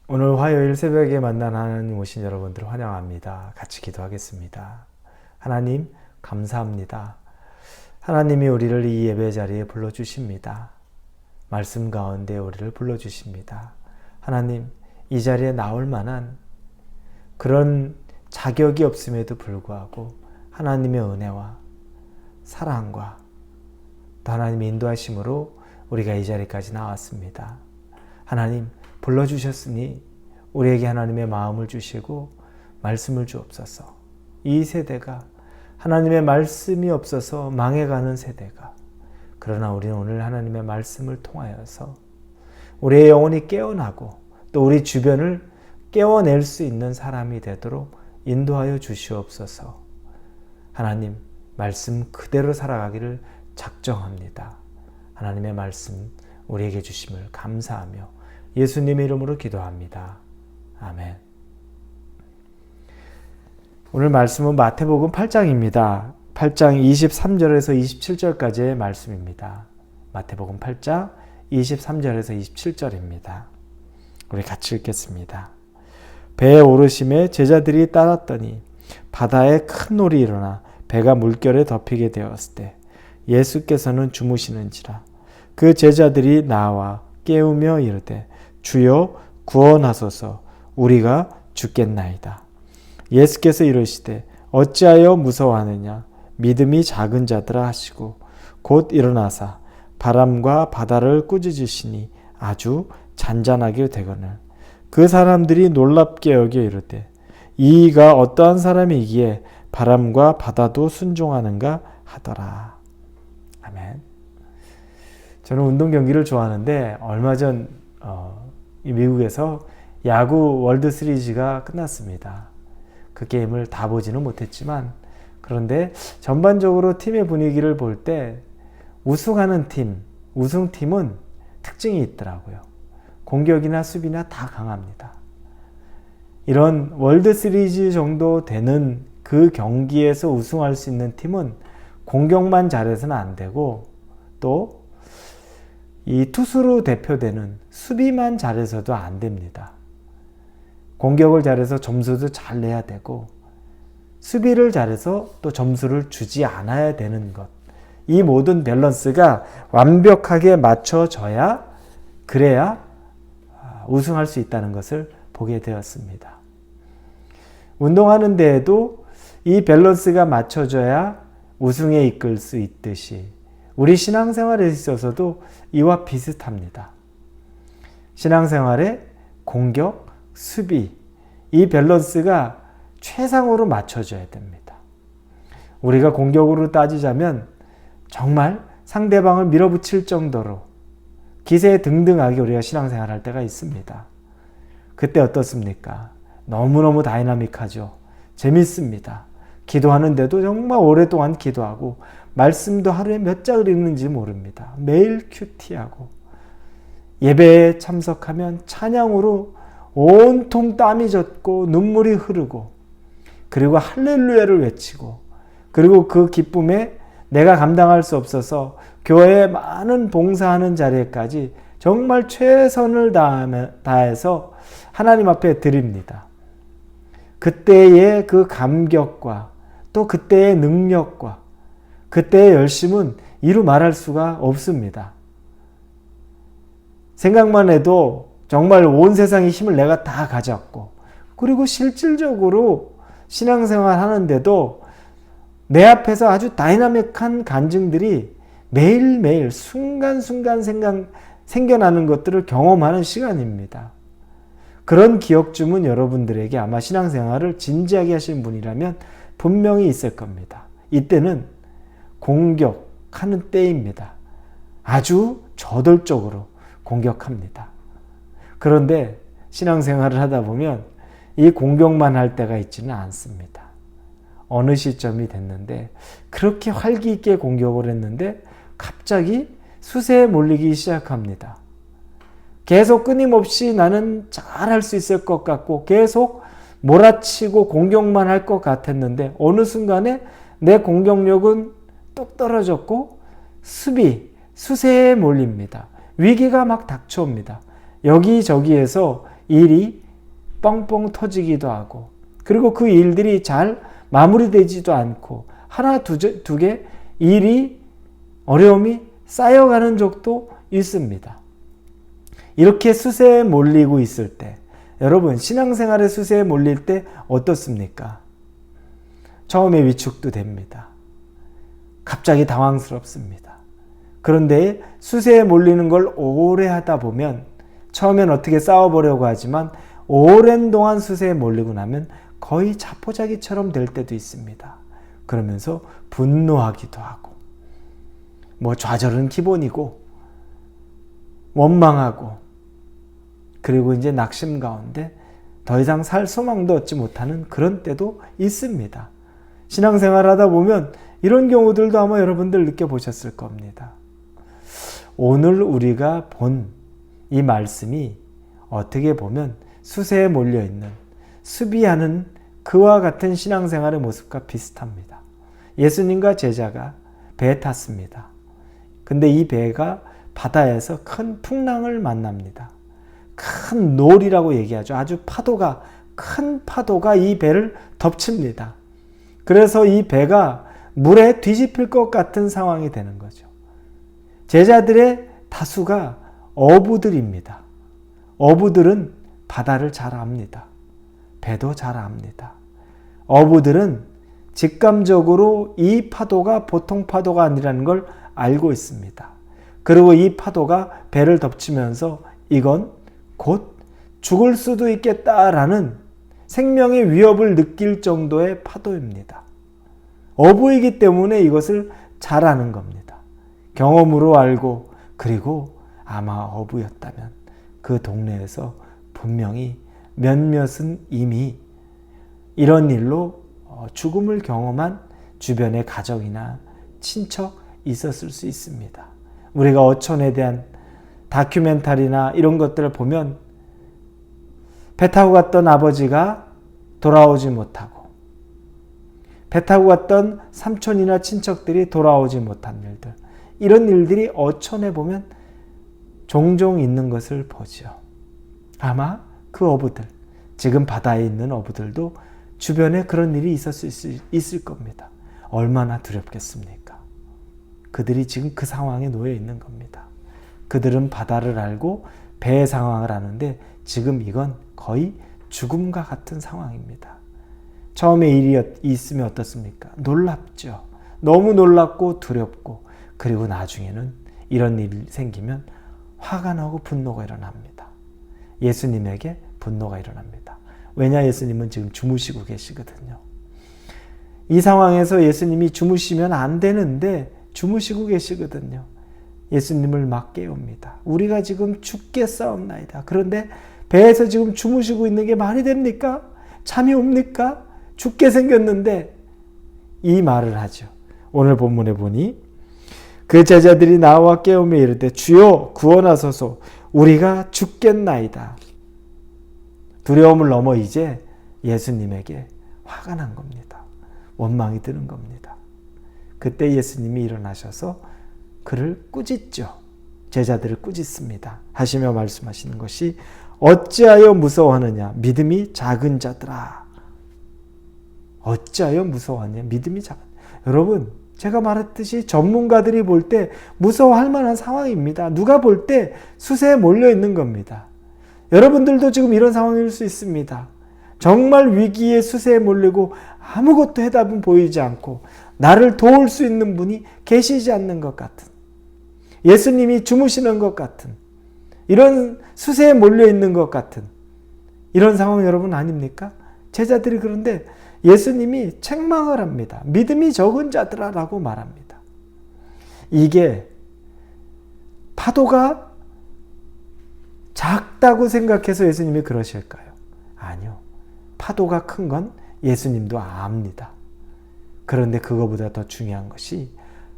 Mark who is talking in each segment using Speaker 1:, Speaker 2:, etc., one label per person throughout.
Speaker 1: 오늘 화요일 새벽에 만난 하나님 오신 여러분들을 환영합니다. 같이 기도하겠습니다. 하나님 감사합니다. 하나님이 우리를 이 예배 자리에 불러주십니다. 말씀 가운데 우리를 불러주십니다. 하나님 이 자리에 나올 만한 그런 자격이 없음에도 불구하고 하나님의 은혜와 사랑과 또 하나님의 인도하심으로 우리가 이 자리까지 나왔습니다. 하나님 불러주셨으니 우리에게 하나님의 마음을 주시고 말씀을 주옵소서. 이 세대가 하나님의 말씀이 없어서 망해가는 세대가, 그러나 우리는 오늘 하나님의 말씀을 통하여서 우리의 영혼이 깨어나고 또 우리 주변을 깨워낼 수 있는 사람이 되도록 인도하여 주시옵소서. 하나님 말씀 그대로 살아가기를 작정합니다. 하나님의 말씀 우리에게 주심을 감사하며 예수님의 이름으로 기도합니다. 아멘. 오늘 말씀은 마태복음 8장입니다. 8장 23절에서 27절까지의 말씀입니다. 마태복음 8장 23절에서 27절입니다. 우리 같이 읽겠습니다. 배에 오르심에 제자들이 따랐더니 바다에 큰 놀이 일어나 배가 물결에 덮이게 되었을 때 예수께서는 주무시는지라. 그 제자들이 나와 깨우며 이르되 주여 구원하소서, 우리가 죽겠나이다. 예수께서 이르시되 어찌하여 무서워하느냐, 믿음이 작은 자들아 하시고 곧 일어나사 바람과 바다를 꾸짖으시니 아주 잔잔하게 되거늘. 그 사람들이 놀랍게 여겨 이르되 이가 어떠한 사람이기에 바람과 바다도 순종하는가 하더라. 아멘. 저는 운동 경기를 좋아하는데 얼마 전 미국에서 야구 월드 시리즈가 끝났습니다. 그 게임을 다 보지는 못했지만, 그런데 전반적으로 팀의 분위기를 볼 때 우승하는 팀, 우승팀은 특징이 있더라고요. 공격이나 수비나 다 강합니다. 이런 월드 시리즈 정도 되는 그 경기에서 우승할 수 있는 팀은 공격만 잘해서는 안 되고, 또 이 투수로 대표되는 수비만 잘해서도 안 됩니다. 공격을 잘해서 점수도 잘 내야 되고, 수비를 잘해서 또 점수를 주지 않아야 되는 것. 이 모든 밸런스가 완벽하게 맞춰져야, 그래야 우승할 수 있다는 것을 보게 되었습니다. 운동하는 데에도 이 밸런스가 맞춰져야 우승에 이끌 수 있듯이 우리 신앙생활에 있어서도 이와 비슷합니다. 신앙생활에 공격, 수비, 이 밸런스가 최상으로 맞춰져야 됩니다. 우리가 공격으로 따지자면 정말 상대방을 밀어붙일 정도로 기세등등하게 우리가 신앙생활 할 때가 있습니다. 그때 어떻습니까? 너무너무 다이나믹하죠. 재밌습니다. 기도하는데도 정말 오랫동안 기도하고 말씀도 하루에 몇 장을 읽는지 모릅니다. 매일 큐티하고 예배에 참석하면 찬양으로 온통 땀이 젖고 눈물이 흐르고, 그리고 할렐루야를 외치고, 그리고 그 기쁨에 내가 감당할 수 없어서 교회에 많은 봉사하는 자리에까지 정말 최선을 다해서 하나님 앞에 드립니다. 그때의 그 감격과 또 그때의 능력과 그때의 열심은 이루 말할 수가 없습니다. 생각만 해도 정말 온 세상의 힘을 내가 다 가졌고, 그리고 실질적으로 신앙생활 하는데도 내 앞에서 아주 다이나믹한 간증들이 매일매일 순간순간 생겨나는 것들을 경험하는 시간입니다. 그런 기억쯤은 여러분들에게 아마 신앙생활을 진지하게 하시는 분이라면 분명히 있을 겁니다. 이때는 공격하는 때입니다. 아주 저돌적으로 공격합니다. 그런데 신앙생활을 하다 보면 이 공격만 할 때가 있지는 않습니다. 어느 시점이 됐는데 그렇게 활기 있게 공격을 했는데 갑자기 수세에 몰리기 시작합니다. 계속 끊임없이 나는 잘할 수 있을 것 같고 계속 몰아치고 공격만 할 것 같았는데 어느 순간에 내 공격력은 뚝 떨어졌고 수세에 몰립니다. 위기가 막 닥쳐옵니다. 여기저기에서 일이 뻥뻥 터지기도 하고, 그리고 그 일들이 잘 마무리되지도 않고 하나 두 개 일이 어려움이 쌓여가는 적도 있습니다. 이렇게 수세에 몰리고 있을 때, 여러분 신앙생활의 수세에 몰릴 때 어떻습니까? 처음에 위축도 됩니다. 갑자기 당황스럽습니다. 그런데 수세에 몰리는 걸 오래 하다 보면, 처음엔 어떻게 싸워보려고 하지만 오랜 동안 수세에 몰리고 나면 거의 자포자기처럼 될 때도 있습니다. 그러면서 분노하기도 하고, 좌절은 기본이고, 원망하고, 그리고 이제 낙심 가운데 더 이상 살 소망도 얻지 못하는 그런 때도 있습니다. 신앙생활 하다 보면 이런 경우들도 아마 여러분들 느껴보셨을 겁니다. 오늘 우리가 본 이 말씀이 어떻게 보면 수세에 몰려있는, 수비하는 그와 같은 신앙생활의 모습과 비슷합니다. 예수님과 제자가 배에 탔습니다. 근데 이 배가 바다에서 큰 풍랑을 만납니다. 큰 놀이라고 얘기하죠. 아주 큰 파도가 이 배를 덮칩니다. 그래서 이 배가 물에 뒤집힐 것 같은 상황이 되는 거죠. 제자들의 다수가 어부들입니다. 어부들은 바다를 잘 압니다. 배도 잘 압니다. 어부들은 직감적으로 이 파도가 보통 파도가 아니라는 걸 알고 있습니다. 그리고 이 파도가 배를 덮치면서 이건 곧 죽을 수도 있겠다라는 생명의 위협을 느낄 정도의 파도입니다. 어부이기 때문에 이것을 잘 아는 겁니다. 경험으로 알고, 그리고 아마 어부였다면 그 동네에서 분명히 몇몇은 이미 이런 일로 죽음을 경험한 주변의 가족이나 친척 있었을 수 있습니다. 우리가 어촌에 대한 다큐멘터리나 이런 것들을 보면 배 타고 갔던 아버지가 돌아오지 못하고, 배 타고 갔던 삼촌이나 친척들이 돌아오지 못한 일들, 이런 일들이 어촌에 보면 종종 있는 것을 보죠. 아마 그 어부들, 지금 바다에 있는 어부들도 주변에 그런 일이 있을 겁니다. 얼마나 두렵겠습니까? 그들이 지금 그 상황에 놓여 있는 겁니다. 그들은 바다를 알고 배의 상황을 아는데 지금 이건 거의 죽음과 같은 상황입니다. 처음에 일이 있으면 어떻습니까? 놀랍죠. 너무 놀랍고 두렵고, 그리고 나중에는 이런 일이 생기면 화가 나고 분노가 일어납니다. 예수님에게 분노가 일어납니다. 왜냐? 예수님은 지금 주무시고 계시거든요. 이 상황에서 예수님이 주무시면 안 되는데 주무시고 계시거든요. 예수님을 막 깨웁니다. 우리가 지금 죽겠사옵나이다. 그런데 배에서 지금 주무시고 있는 게 말이 됩니까? 잠이 옵니까? 죽게 생겼는데, 이 말을 하죠. 오늘 본문에 보니 그 제자들이 나와 깨우며 이르되 주여 구원하소서 우리가 죽겠나이다. 두려움을 넘어 이제 예수님에게 화가 난 겁니다. 원망이 드는 겁니다. 그때 예수님이 일어나셔서 그를 꾸짖죠. 제자들을 꾸짖습니다. 하시며 말씀하시는 것이 어찌하여 무서워하느냐 믿음이 작은 자들아. 어찌하여 무서워하느냐 믿음이 작은. 여러분, 제가 말했듯이 전문가들이 볼 때 무서워할 만한 상황입니다. 누가 볼 때 수세에 몰려 있는 겁니다. 여러분들도 지금 이런 상황일 수 있습니다. 정말 위기의 수세에 몰리고 아무것도 해답은 보이지 않고 나를 도울 수 있는 분이 계시지 않는 것 같은, 예수님이 주무시는 것 같은, 이런 수세에 몰려 있는 것 같은 이런 상황 여러분 아닙니까? 제자들이 그런데 예수님이 책망을 합니다. 믿음이 적은 자들아라고 말합니다. 이게 파도가 작다고 생각해서 예수님이 그러실까요? 아니요. 파도가 큰 건 예수님도 압니다. 그런데 그거보다 더 중요한 것이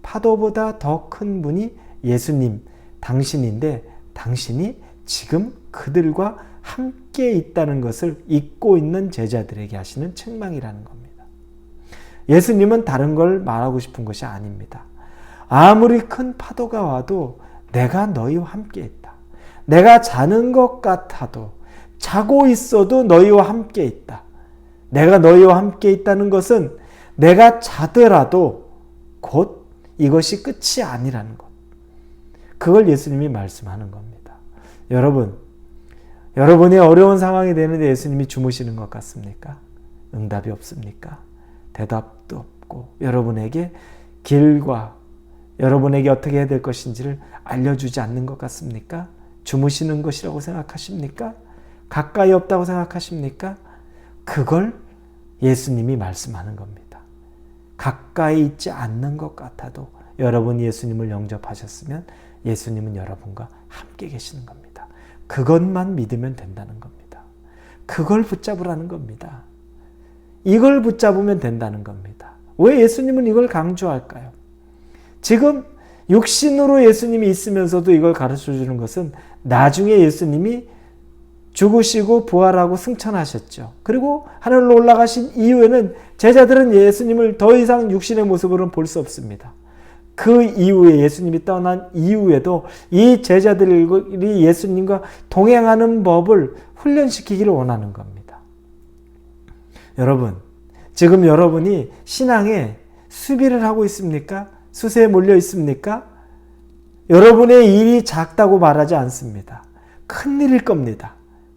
Speaker 1: 파도보다 더 큰 분이 예수님, 당신인데 당신이 지금 그들과 함께 있다는 것을 잊고 있는 제자들에게 하시는 책망이라는 겁니다. 예수님은 다른 걸 말하고 싶은 것이 아닙니다. 아무리 큰 파도가 와도 내가 너희와 함께 있다. 내가 자는 것 같아도 자고 있어도 너희와 함께 있다. 내가 너희와 함께 있다는 것은 내가 자더라도 곧 이것이 끝이 아니라는 것. 그걸 예수님이 말씀하는 겁니다. 여러분, 여러분이 어려운 상황이 되는데 예수님이 주무시는 것 같습니까? 응답이 없습니까? 대답도 없고 여러분에게 길과 여러분에게 어떻게 해야 될 것인지를 알려주지 않는 것 같습니까? 주무시는 것이라고 생각하십니까? 가까이 없다고 생각하십니까? 그걸 예수님이 말씀하는 겁니다. 가까이 있지 않는 것 같아도 여러분이 예수님을 영접하셨으면 예수님은 여러분과 함께 계시는 겁니다. 그것만 믿으면 된다는 겁니다. 그걸 붙잡으라는 겁니다. 이걸 붙잡으면 된다는 겁니다. 왜 예수님은 이걸 강조할까요? 지금 육신으로 예수님이 있으면서도 이걸 가르쳐주는 것은 나중에 예수님이 죽으시고 부활하고 승천하셨죠. 그리고 하늘로 올라가신 이후에는 제자들은 예수님을 더 이상 육신의 모습으로는 볼 수 없습니다. 그 이후에 예수님이 떠난 이후에도 이 제자들이 예수님과 동행하는 법을 훈련시키기를 원하는 겁니다. 여러분, 지금 여러분이 신앙에 수비를 하고 있습니까? 수세에 몰려 있습니까? 여러분의 일이 작다고 말하지 않습니다. 큰 일일 겁니다.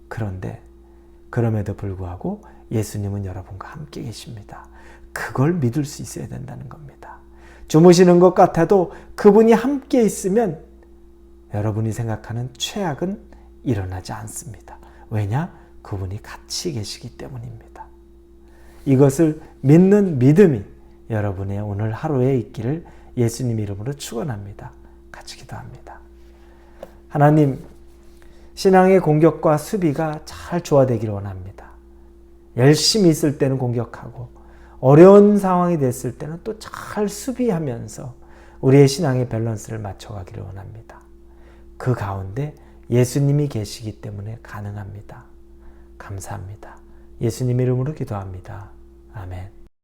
Speaker 1: 그런데 그럼에도 불구하고 예수님은 여러분과 함께 계십니다. 그걸 믿을 수 있어야 된다는 겁니다. 주무시는 것 같아도 그분이 함께 있으면 여러분이 생각하는 최악은 일어나지 않습니다. 왜냐? 그분이 같이 계시기 때문입니다. 이것을 믿는 믿음이 여러분의 오늘 하루에 있기를 예수님 이름으로 축원합니다. 같이 기도합니다. 하나님, 신앙의 공격과 수비가 잘 조화되기를 원합니다. 열심히 있을 때는 공격하고 어려운 상황이 됐을 때는 또 잘 수비하면서 우리의 신앙의 밸런스를 맞춰가기를 원합니다. 그 가운데 예수님이 계시기 때문에 가능합니다. 감사합니다. 예수님 이름으로 기도합니다. 아멘.